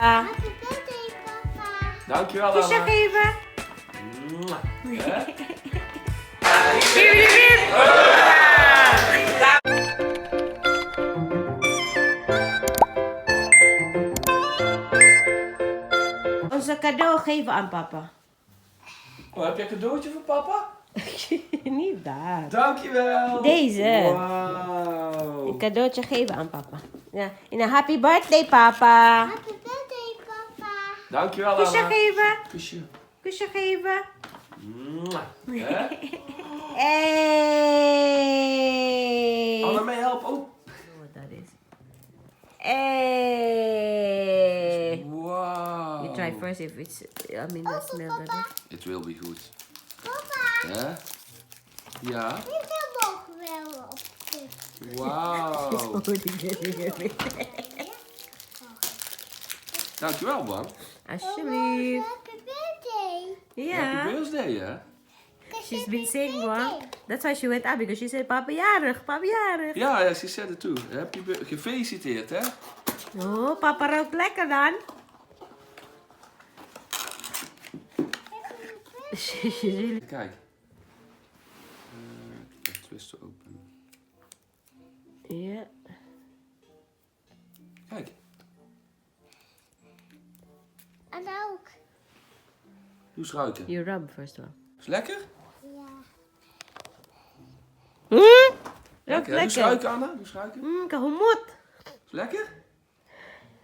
Happy birthday, papa. Dankjewel, Kusje Anna. geven. Ja. Onze cadeau geven aan papa. Oh, heb je een cadeautje voor papa? Niet dat. Dankjewel. Deze. Wauw. Een cadeautje geven aan papa. Ja. In een happy birthday, papa. Happy birthday, papa. Dankjewel, Kusje Anna. geven. Kusje. Kusje geven. Ja. Hey. Anna, mee helpen. Oh. Wat dat is. Hey. Wow. You try first if it's, the smell that is. It will be good. Papa, Ja? Ja. dit nog wel op de... Wauw. Dankjewel, man. Alsjeblieft. Happy birthday. Ja. Happy birthday, hè? She's been saying one. That's why she went up because she said, papa jarig, papa jarig. Ja, ze zei het toe. Gefeliciteerd, hè? Oh, papa rookt lekker dan. She's really... Kijk. Twist to open. Ja. Kijk. En ook. Doe eens ruiken. You rub first one. Is lekker? Ja. Rookt Doe eens lekker. ruiken, Anna. Doe eens ruiken. Kahumot. Is lekker?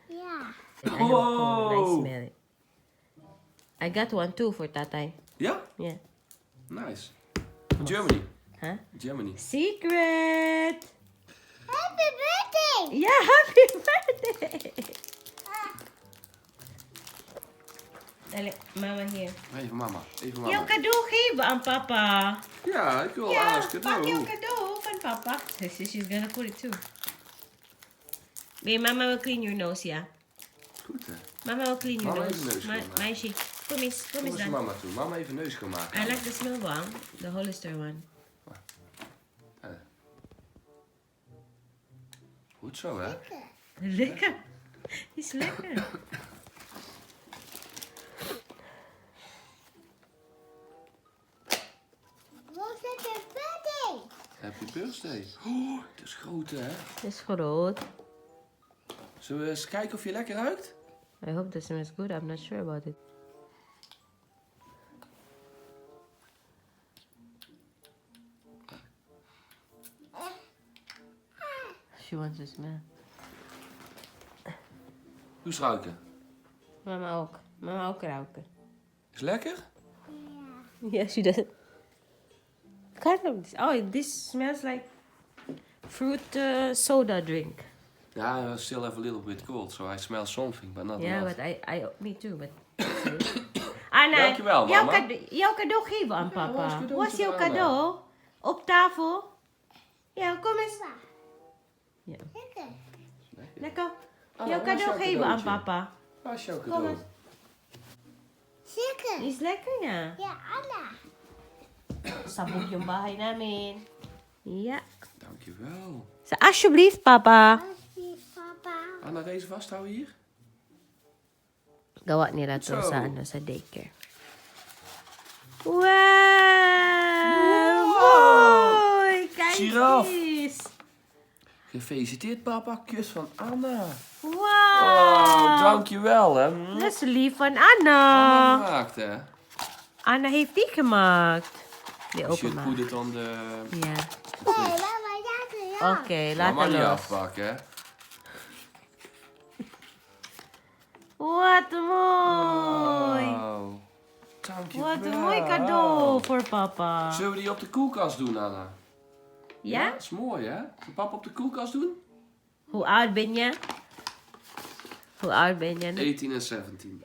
Ja. I know, Oh. I smell it. I got one too for tatay. Ja? Yeah. Nice. Germany. Huh? Germany. Secret. Happy birthday. Ja, happy birthday. Dali, mama hier. Even mama. Even Jouw mama. cadeau geven aan papa. Ja, ik wil Ja, Anna's pak cadeau. jouw cadeau van papa. She's gonna put it too. Babe, mama will clean your nose, ja? Goed, hè? Mama will clean your Mama nose. even neus schoonmaken. Meisje, kom eens Kom eens dan. mama toe. Mama even neus gaan maken. I like the smell one, the Hollister one. Goed zo, hè? Lekker. Is lekker. Wat is happy birthday? Happy birthday. Oh, het is groot, hè? Het is groot. Zullen we eens kijken of je lekker ruikt? I hope the smell is good. I'm not sure about it. She wants to smell. Doe eens ruiken. Mama ook. Mama ook ruiken. Is lekker? Yeah, she does. Kind of. Oh, this smells like fruit soda drink. Yeah, still have a little bit cold, so I smell something, but not Yeah, enough. but me too, but... Anna, Dankjewel, jouw mama. jouw cadeau geven aan Ja, wat is papa. cadeautje Wat is jouw voor Anna? cadeau? Op tafel? Ja, kom eens. Ja. Lekker. Lekker. Anna, Jouw waar is cadeau jouw geven aan cadeautje? papa. Waar is jouw Kom cadeau? eens. Zeker. Is lekker, ja. Ja, Anna. Sabog yung bahay namin. Ja. Dankjewel. Alsjeblieft, papa. Alsjeblieft, papa. Anna, deze vasthouden hier. Gawa nila to Zo. sa daycare. Wow! Mooi! Kijk Giraf. eens. Gefeliciteerd, papa. Kus van Anna. Wow! Oh, dankjewel, hè. Dat is lief van Anna Anna. gemaakt, hè. Anna heeft die gemaakt. Die You should openmaken. put it on the... Ja. Nee, mama, ja. Oké, laat Mama haar niet los. afpakken, hè. Wat mooi! Wow. Dankjewel. Wat een mooi cadeau voor papa. Zullen we die op de koelkast doen, Anna? Ja? Dat is mooi, hè? Zal papa op de koelkast doen? Hoe oud ben je? Hoe oud ben je? 18 en 17.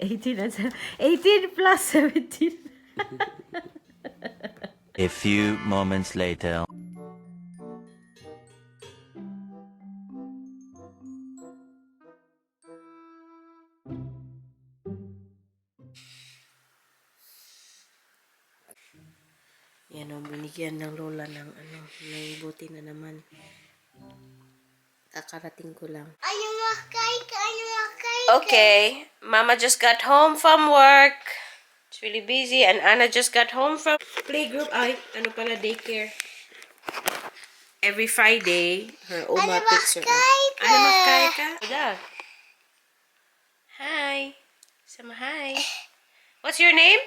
18 plus 17. A few moments later. Yan o, binigyan ng lola ng buti na naman. Kakarating ko lang. Ano mag kijken, ano mag kijken. Okay. Mama just got home from work. It's really busy. And Anna just got home from playgroup. Ay, ano pala, daycare. Every Friday, her Oma picks her up. Ano magkay ka? Wala. Hi. Sama hi. What's your name?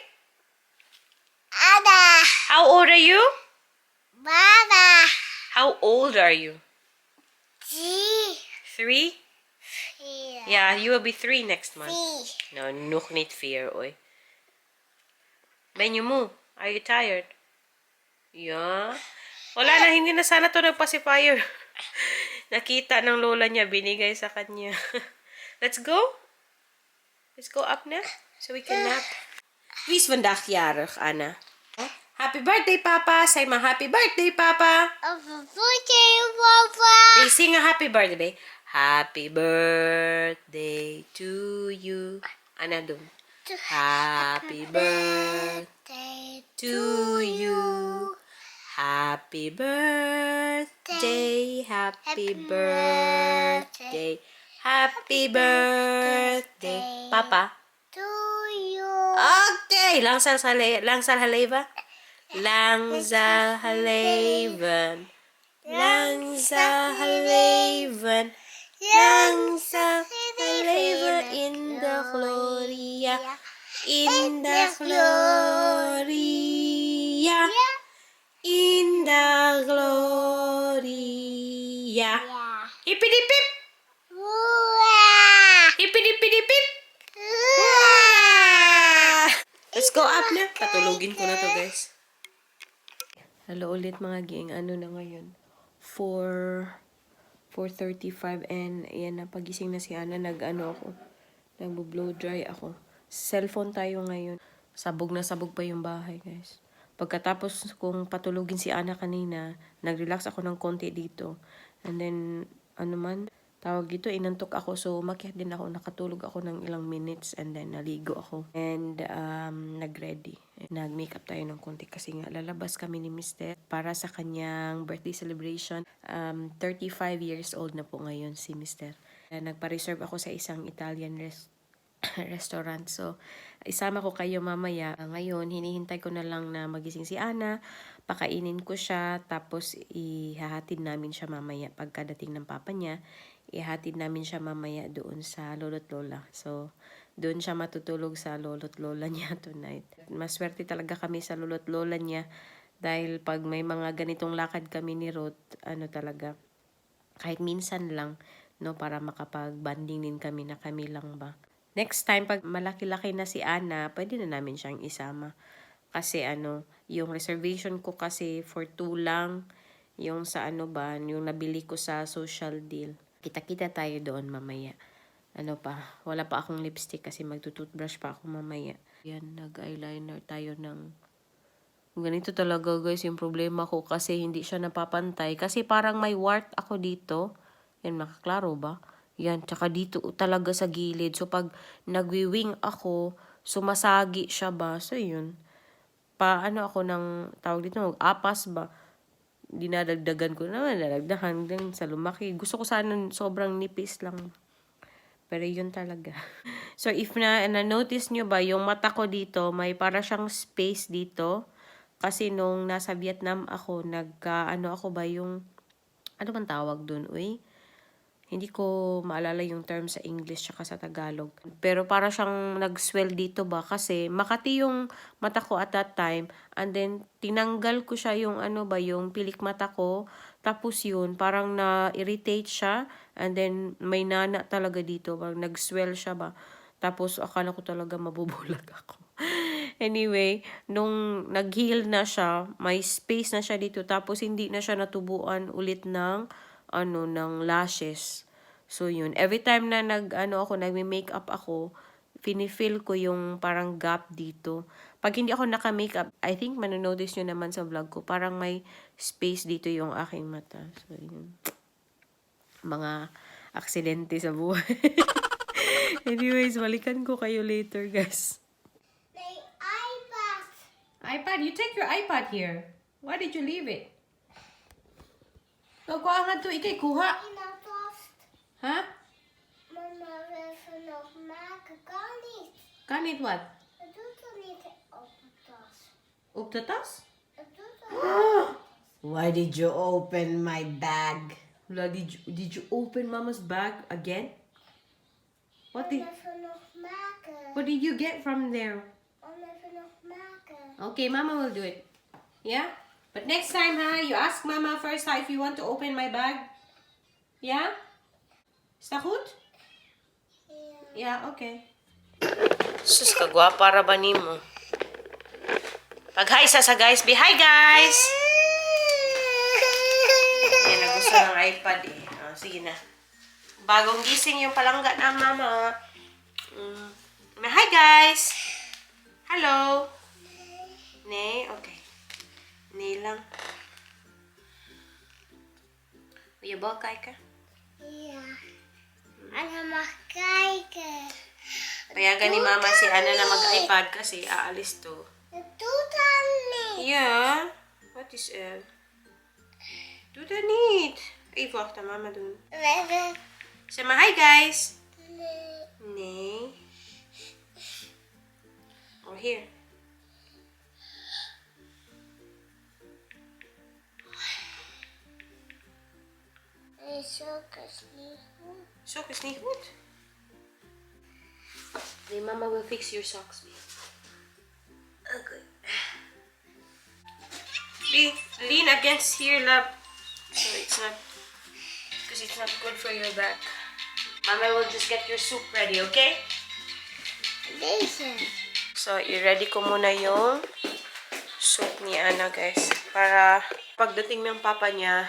Ada. How old are you? Baba. How old are you? G. 3? Here. Yeah, you will be 3 next month. C. No, nog niet 4, oy. Ben je moe? Are you tired? Yeah. Wala na, hindi na sana to nag-pacifier. Nakita ng lola niya, binigay sa kanya. Let's go? Let's go up na, so we can nap. Wie is vandaag jarig, Anna? Happy birthday, Papa! Say maar happy birthday, Papa! They sing a happy birthday. Happy birthday to you. Anna, dum. Happy birthday to you. Happy birthday, happy birthday, happy birthday, Papa. To you. Okay, langsal haleven. Langsal haleven. Langsal haleven. Langsal haleven. Langsal haleven in the gloria. In the gloria. In the gloria. Yeah. Hippity-pip! Wow. Hippity-pity-pip! Let's go up na. Patulugin ko na to, guys. Hello ulit mga ging. Ano na ngayon? 4:35 and ayan na. Pagising na si Ana. Nagbo-blow dry ako. Cellphone tayo ngayon. Sabog na sabog pa yung bahay, guys. Pagkatapos kung patulugin si Ana kanina, nag-relax ako ng konti dito. And then, tawag dito, inantok ako. So, umakyat din ako. Nakatulog ako ng ilang minutes. And then, naligo ako. And, nag-ready. Nag-makeup tayo ng konti. Kasi nga, lalabas kami ni Mr. para sa kanyang birthday celebration. 35 years old na po ngayon si Mr. Nagpa-reserve ako sa isang Italian restaurant. So, isama ko kayo mamaya. Ngayon, hinihintay ko na lang na magising si Ana. Pakainin ko siya. Tapos, ihahatid namin siya mamaya. Pagkadating ng papa niya, ihahatid namin siya mamaya doon sa lolo't lola. So, doon siya matutulog sa lolo't lola niya tonight. Maswerte talaga kami sa lolo't lola niya. Dahil pag may mga ganitong lakad kami ni Ruth, talaga, kahit minsan lang, no, para makapag-banding din kami na kami lang ba. Next time, pag malaki-laki na si Ana, pwede na namin siyang isama. Kasi yung reservation ko kasi for 2 lang, yung sa yung nabili ko sa social deal. Kita-kita tayo doon mamaya. Wala pa akong lipstick kasi magtutoothbrush pa ako mamaya. Yan, nag-eyeliner tayo ng... Ganito talaga guys, yung problema ko kasi hindi siya napapantay. Kasi parang may wart ako dito. Yan, makaklaro ba? Yan, tsaka dito talaga sa gilid. So, pag nagwi-wing ako, sumasagi siya ba? So, yun. Ako ng, tawag dito, apas ba? Dinadagdagan ko naman, dadagdagan din sa lumaki. Gusto ko sana sobrang nipis lang. Pero yun talaga. So, if na-notice nyo ba, yung mata ko dito, may para siyang space dito. Kasi nung nasa Vietnam ako, ako ba yung, ano man tawag dun, uy? Hindi ko maalala yung term sa English tsaka sa Tagalog. Pero para siyang nag-swell dito ba? Kasi makati yung mata ko at that time. And then, tinanggal ko siya yung yung pilik mata ko. Tapos yun, parang na-irritate siya. And then, may nana talaga dito. Parang nag-swell siya ba? Tapos, akala ko talaga mabubulag ako. Anyway, nung nag-heal na siya, may space na siya dito. Tapos, hindi na siya natubuan ulit ng ng lashes. So, yun. Every time na nagme-makeup ako, feel ko yung parang gap dito. Pag hindi ako naka-makeup, I think manonotice nyo naman sa vlog ko, parang may space dito yung aking mata. So, yun. Mga aksidente sa buhay. Anyways, balikan ko kayo later, guys. May iPad. iPad? You take your iPad here. Why did you leave it? Kuha nga to, ikay kuha. Ina toast. Ha? Mama, we even nog maken. Kan niet. Kan niet wat? Het doet er niet op de tas. Op de tas? Het doet er Why did you open my bag? Did you open mama's bag again? What did even nog maken. What did you get from there? Om even nog maken. Okay, mama will do it. Yeah? But next time, you ask mama first, if you want to open my bag. Yeah? Is dat goed? Yeah, okay. Sus, kagwapa ra ba nimo? Pag-hi sa guys, be hi guys! Yan, nagusto ng iPad eh. Oh, sige na. Bagong gising yung palangga ng mama. Hi guys! Hello! Nee, okay. Nee lang. Wil je bal kijken? Ja. Anna mag kijken. Payagan ni mama si Anna na mag-iPad kasi aalis to. Het doet er niet. Ja, wat is er? Doe dat niet. Even wachten, mama doen. Zeg maar hi guys. Nee. Nee. Oh, hier. Nee, sok is niet goed. Sok is niet goed. Nee, mama will fix your socks. Okay. Lean against here, love. So it's not, because it's not good for your back. Mama will just get your soup ready, okay? Deze. So, i-ready ko muna yung soup ni Anna, guys. Para pagdating ng papa niya,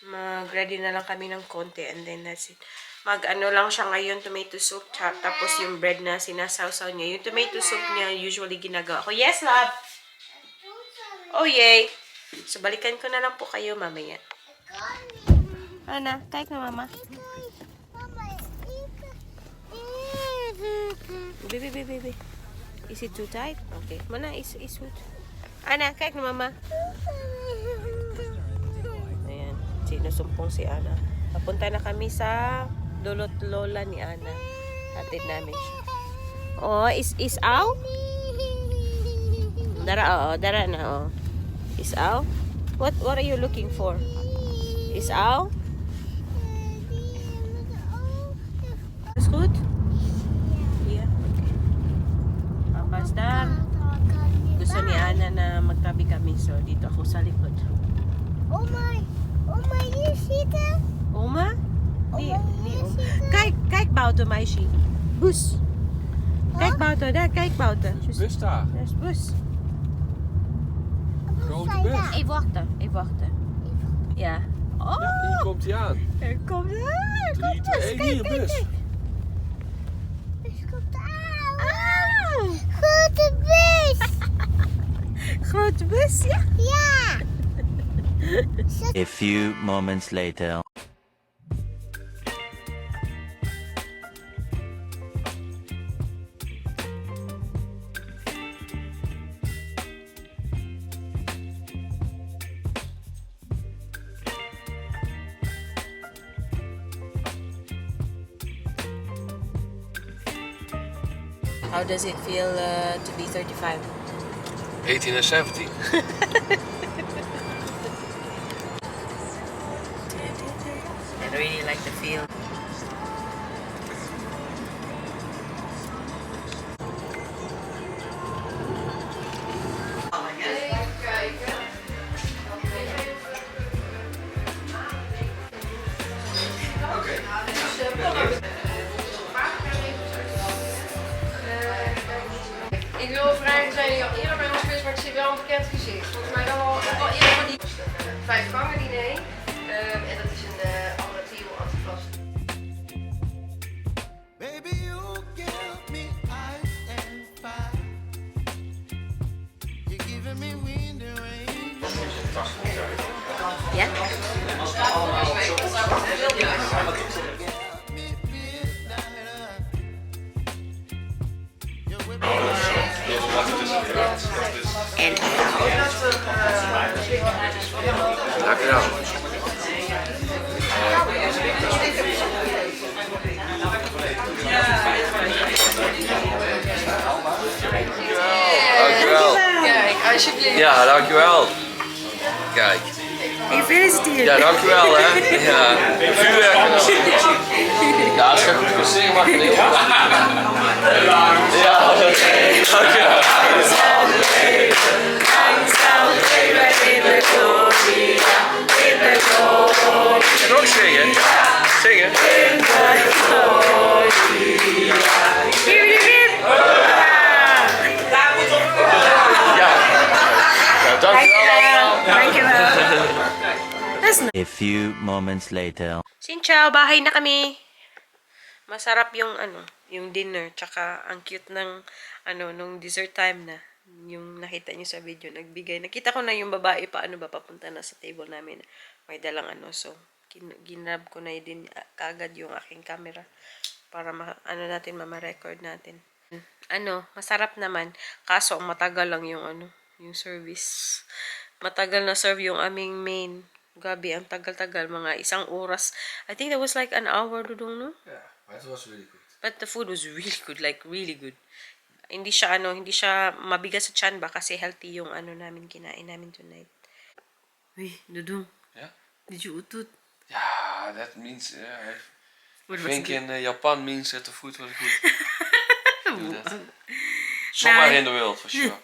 mag-ready na lang kami ng konti and then that's it. Mag-ano lang siya ngayon, tomato soup, tapos yung bread na sinasawsaw niya. Yung tomato soup niya, usually ginagawa ko. Yes, love! Oh, yay! So, balikan ko na lang po kayo mamaya. Ana, kijk na mama. Baby. Is it too tight? Okay. Mana, is good. Ana, kijk na mama. Ayan. Sinusumpong si Ana. Papunta na kami sa lolo't lola ni Ana. Hatid namin siya. Oh, is out? Dara na, oh. Is out? What are you looking for? Is out? Is goed? Yeah, okay. Papa's daar. Gusto ni Ana na magtabi kami, so dito ako sa likod. Oma, hier zitten. Oma? Nee, oma. Kijk buiten, meisje. Bus. Kijk buiten, daar, kijk buiten. Bus daar. Daar is bus. Grote bus. Even wachten. Ja. Oh, Ja, hier komt hij aan. er komt 3, 2, 1, hier bus. Dus komt aan. Ah, Grote bus. grote bus, ja. Ja. A few moments later. How does it feel to be 35? 18 en 17. I really like the feel. Ik wil vragen, zijn jullie al eerder bij ons geweest, maar ik zie wel een bekend gezicht. Volgens mij wel eerder van die 5 gangen diner. En dat is een aperitief antivast. Baby, you give me ice and fire. You're giving me wind and rain. Ja? Me midnight. You're with me. En Dankjewel. alsjeblieft. Ja, dankjewel. Kijk. Gefeliciteerd. Ja, dankjewel hè. Ja, vuurwerk. Ja, als je goed kunt zingen mag je het heel goed. Ja, dankjewel. En ook zingen. Zingen. Ja, dankjewel. Dankjewel. A few moments later. Ciao, bahay na kami. Masarap yung yung dinner, tsaka ang cute ng nung dessert time na. Yung nakita niyo sa video, nagbigay. Nakita ko na yung babae papunta na sa table namin. May dalang so ginrab ko na din kagad yung aking camera para natin ma-record natin. Masarap naman. Kaso matagal lang yung yung service. Matagal na serve yung aming main. Gabi, ang tagal-tagal, mga 1 oras. I think that was like an hour, dudong, no? Yeah, but it was really good. But the food was really good, like really good. Hindi siya hindi siya mabigat sa tiyan ba kasi healthy yung namin kinain namin tonight. Uy, dudong. Yeah? Did you utut? Yeah, that means I What was think good? in Japan means that the food was good. Do that. Somewhere in the world for sure.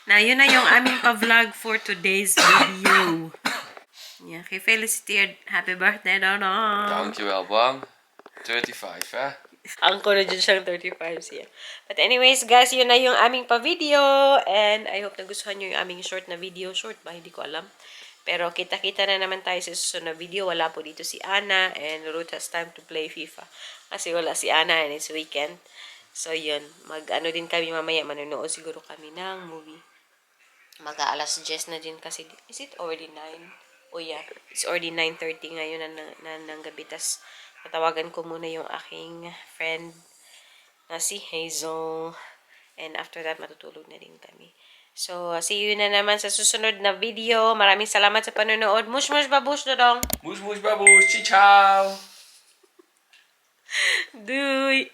Na, yun na yung aming pa-vlog for today's video. Ja, gefeliciteerd. Happy birthday, Dodong. Dankjewel, Bang. 35, hè? Ang ko na dyan siyang 35 siya. But anyways, guys, yun na yung aming pa-video. And I hope nagustuhan nyo yung aming short na video. Short ba? Hindi ko alam. Pero kita-kita na naman tayo sa susunod na video. Wala po dito si Anna. And Ruth has time to play FIFA. Kasi wala si Anna and it's weekend. So, yun. Din kami mamaya. Manonood siguro kami ng movie. Mag-aalas 10 na din kasi. Is it already 9? Oh yeah, it's already 9:30 ngayon ng gabi. Tas tatawagan ko muna yung aking friend na si Hazel. And after that, matutulog na din kami. So, see you na naman sa susunod na video. Maraming salamat sa panonood. Mush mush babush, Dodong. Moes, moes, baboes. Ciao. Doei.